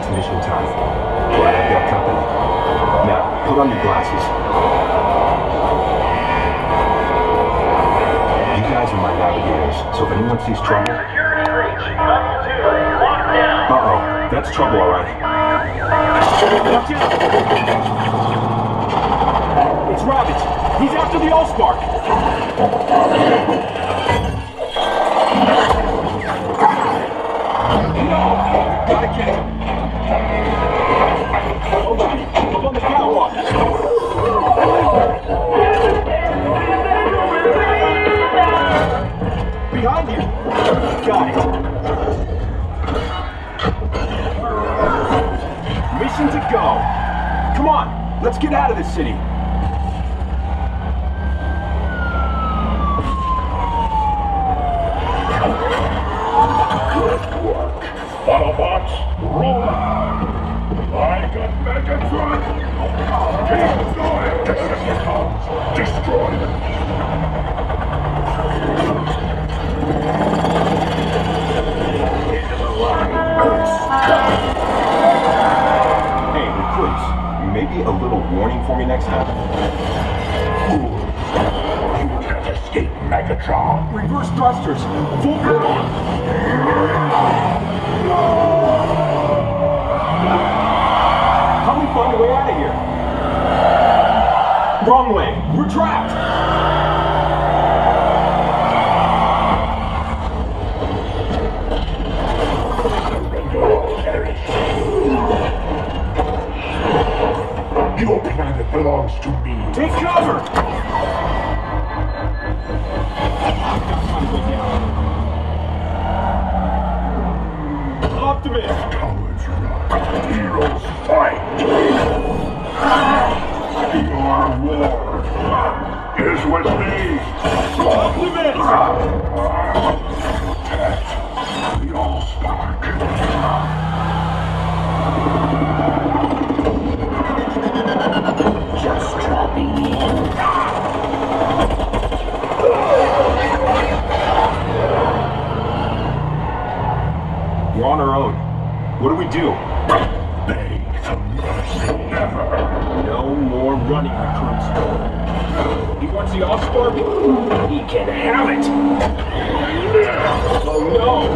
it's mission time. Glad I've got company. Now, put on your glasses. You guys are my navigators, so if anyone sees trouble... Uh-oh, that's trouble, all right. Watch out! It's Rabbit! He's after the AllSpark! No! Gotta get him! Hold on, up on the catwalk! Behind you! Got it! Mission to go! Come on, let's get out of this city! Good work. Autobots, roll out! I got Megatron! Keep going! Decepticons, destroy them! Into the line, Hey, recruits, maybe a little warning for me next time? Fools! You can't escape Megatron! Reverse thrusters! Full power! How do we find a way out of here? Wrong way! We're trapped! Your planet belongs to me. Take cover! Optimus! Cowards run. Heroes fight. Your war is with me. Optimus! Protect the AllSpark. Just dropping in. We're on our own. What do we do? Beg for mercy never. No more running, recruits. He wants the AllSpark? He can have it! Oh no!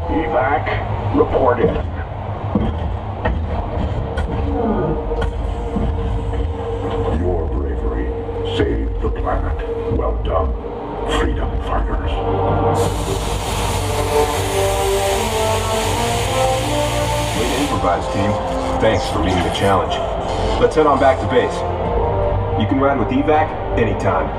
Evac, report in. Your bravery saved the planet. Well done, freedom fighters. Way to improvise, team. Thanks for beating the challenge. Let's head on back to base. You can ride with Evac anytime.